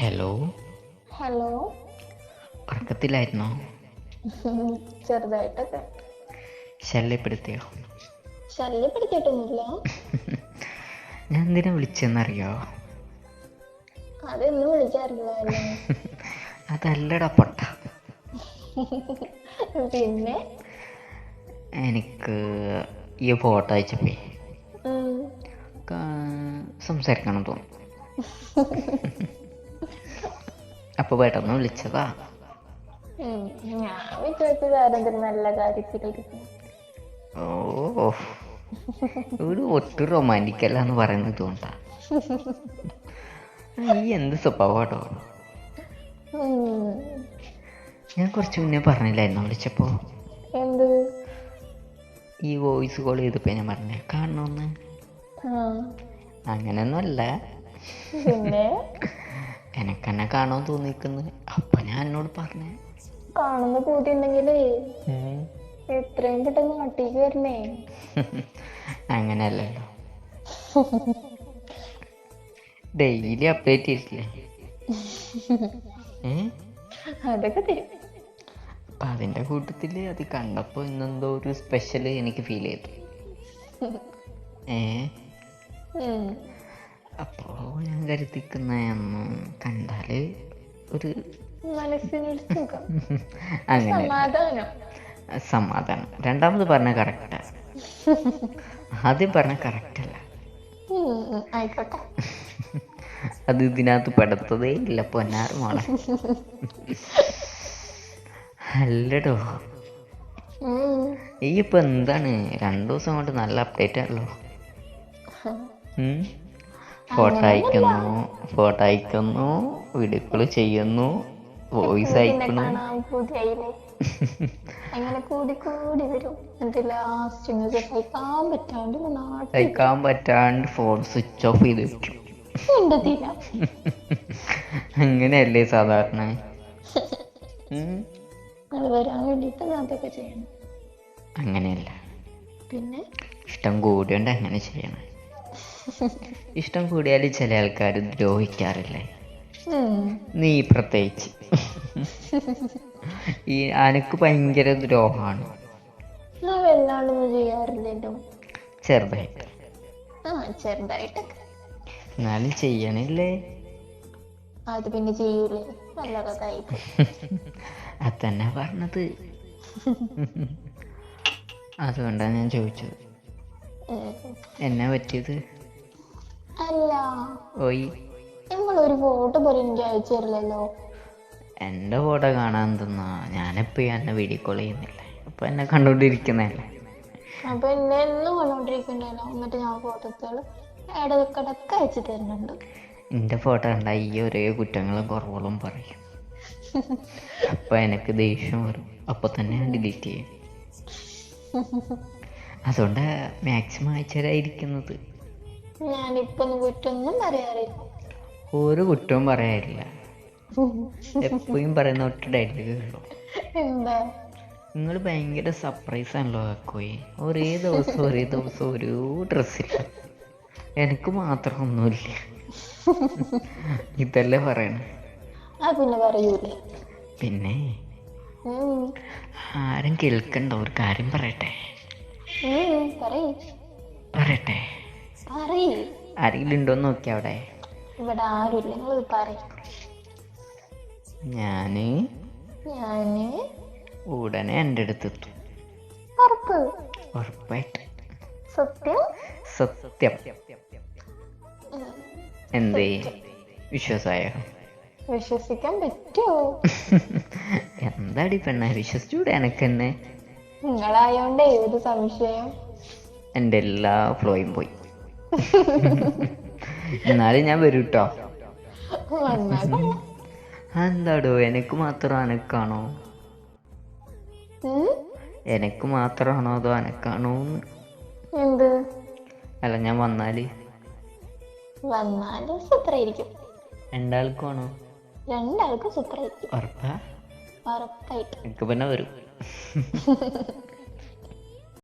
Hello. Hello. ഉറക്കത്തിലായിരുന്നോ? ചെറുതായിട്ടൊക്കെ. ശല്യപ്പെടുത്തിയോ? ശല്യപ്പെടുത്തിയിട്ടൊന്നുമില്ല. ഞാൻ എന്തിനാ വിളിച്ചെന്നറിയോ? അതൊന്നും വിളിക്കാറില്ലല്ലോ. അതല്ലടാ പൊട്ട. പിന്നെ എനിക്ക് ഈ ഫോട്ടോ അയച്ചപ്പേ ഉം. സംസാരിക്കണം തോന്നി. അപ്പൊ പെട്ടെന്ന് വിളിച്ചതാ. ഞാൻ വിചാരിച്ചത് ആരെങ്കിലും നല്ല കാര്യത്തിലിരിക്കും. ഓ, ഒരു ഒട്ടും റൊമാൻറ്റിക്കല്ല എന്ന് പറയുന്നത് ഇതുകൊണ്ടാ. ഈ എന്ത് സ്വഭാവട്ടോ. ഞാൻ കുറച്ച് മുന്നേ പറഞ്ഞില്ലായിരുന്നു വിളിച്ചപ്പോ? എന്ത്? ഈ വോയിസ് കോൾ ചെയ്തപ്പോ ഞാൻ പറഞ്ഞേ കാണണമെന്ന്. അങ്ങനെയൊന്നുമല്ല, പിന്നെ എനക്കെന്നെ കാണാൻ തോന്നിക്കുന്നു. അപ്പൊ ഞാൻ എന്നോട് പറഞ്ഞേ കാണുന്ന പൂതി ഉണ്ടെങ്കിലേ എത്രയും പെട്ടെന്ന് നാട്ടിലേക്ക് വരണേ. അങ്ങനെയല്ലല്ലോ, ഡെയിലി അപ്ഡേറ്റ് ചെയ്തില്ലേ? അതൊക്കെ തരും. അപ്പൊ അതിന്റെ കൂട്ടത്തില് അത് കണ്ടപ്പോ ഇന്നെന്തോ ഒരു സ്പെഷ്യല് എനിക്ക് ഫീൽ ചെയ്തു. അപ്പോ ഞാൻ കരുതിക്കുന്ന കണ്ടാല് ഒരു മനസ്സിനൊരു സുഖം, അങ്ങനെ സമാധാനം. രണ്ടാമത് പറഞ്ഞ കറക്റ്റാ, ആദ്യം പറഞ്ഞ കറക്റ്റ് അല്ല. ആയിക്കോട്ടെ. അത് ഇതിനകത്ത് പെടുത്തതേ ഇല്ല പൊന്നാറ് മോളെ. അല്ലടോ, ഈ ഇപ്പൊ എന്താണ് 2 ദിവസം കൊണ്ട് നല്ല അപ്ഡേറ്റ് ആണല്ലോ. ഫോട്ടോ അയക്കുന്നു, വീഡിയോ കോൾ ചെയ്യുന്നു, വോയിസ് അയക്കുന്നു. അങ്ങനെ കൂടി കൂടി വരും. എന്നിട്ട് ലാസ്റ്റ് സഹിക്കാൻ പറ്റാണ്ട് ഫോൺ സ്വിച്ച് ഓഫ് ചെയ്ത് വെക്കും. അങ്ങനെയല്ലേ സാധാരണ? വരാൻ വേണ്ടിട്ട് അതൊക്കെ ചെയ്യണം. അങ്ങനെയല്ല, പിന്നെ ഇഷ്ടം കൂടിയോണ്ട് അങ്ങനെ ചെയ്യണം. ഇഷ്ടം കൂടിയാൽ ചില ആൾക്കാർ ദ്രോഹിക്കാറില്ലേ? നീ പ്രത്യേകിച്ച്. ഈ അനക്ക് ഭയങ്കര ദ്രോഹമാണ്. വല്ലാണ്ടൊന്നും ചെയ്യാറില്ലല്ലോ. ചെറുതായിട്ട്. ചെറുതായിട്ടൊക്കെ. എന്നാലും ചെയ്യണില്ലേ? അത് പിന്നെ ചെയ്യൂലേ, നല്ലതായി. അതന്നെ പറഞ്ഞത്. അതുകൊണ്ടാണ് ഞാൻ ചോദിച്ചത് എന്നാ പറ്റിയത്. അല്ല, ഓയ്, നിങ്ങളൊരു ഫോട്ടോ പോലും എനിക്ക് അയച്ചു തരില്ലല്ലോ. എൻ്റെ ഫോട്ടോ കാണാൻ തന്നാ ഞാനെപ്പോഴും എന്നെ വീഡിയോ കോൾ ചെയ്യുന്നില്ലേ, അപ്പൊ എന്നെ കണ്ടോണ്ടിരിക്കുന്നല്ലേ. അപ്പൊ എന്നെ എന്നും കണ്ടോണ്ടിരിക്കണ്ടല്ലോ. എന്നിട്ട് ഞാൻ ഫോട്ടോകൾ ഇടക്കിടക്ക് അയച്ചു തരുന്നുണ്ട്. എൻ്റെ ഫോട്ടോ കണ്ടാ ഈ ഒരേ കുറ്റങ്ങളും കുറവുകളും പറയും. അപ്പൊ എനിക്ക് ദേഷ്യം വരും, അപ്പൊ തന്നെ ഞാൻ ഡിലീറ്റ് ചെയ്യും. അതുകൊണ്ട് മാക്സിമം അയച്ചുതരാതിരിക്കുന്നത്. ഞാനിപ്പൊ കുറ്റൊന്നും പറയാറില്ല. ഒരു കുറ്റവും പറയാറില്ല. എപ്പോഴും പറയുന്ന ഒറ്റ ഡയലോഗേ ഉള്ളൂ. എന്താ? നിങ്ങൾ ഭയങ്കര സർപ്രൈസ് ആണല്ലോ ആക്കോയി. ഒരേ ദിവസം ഓരോ ഡ്രസ്സില്ല. എനിക്ക് മാത്രം ഒന്നുമില്ല. ഇതല്ലേ പറയണേ. പിന്നെ പറയൂലേ? പിന്നെ ആരും കേൾക്കണ്ട, ഒരു കാര്യം പറയട്ടെ. പറയട്ടെ? ആരെങ്കിലും ഉണ്ടോന്ന് നോക്കി അവിടെ. ഇവിടെ ആരുമില്ല, നിങ്ങൾ പറയും. ഞാന് ഉടനെ എൻ്റെ അടുത്തെത്തും. ഉറപ്പായിട്ട്. സത്യം. എന്തേ, വിശ്വാസായോ? വിശ്വസിക്കാൻ പറ്റുമോ? എന്താടി പെണ്ണ, വിശ്വസിച്ചൂടെ എനക്കെന്നെ? നിങ്ങളായോണ്ടേ ഒരു സംശയം. എൻ്റെ എല്ലാ ഫ്ലോയും പോയി. എന്നാലും ഞാൻ വരും കേട്ടോ. എന്താടോ, എനിക്ക് മാത്രം അനക്കാണോ? എനിക്ക് മാത്രമാണോ അതോ അനക്കാണോ? എന്ത്? അല്ല, ഞാൻ വന്നാല് സുഖായിരിക്കും. രണ്ടാൾക്കാണോ? രണ്ടാൾക്കും സുഖായിരിക്കും. ഉറപ്പാ? ഉറപ്പായിട്ട്. എനിക്ക് പിന്നെ വരും.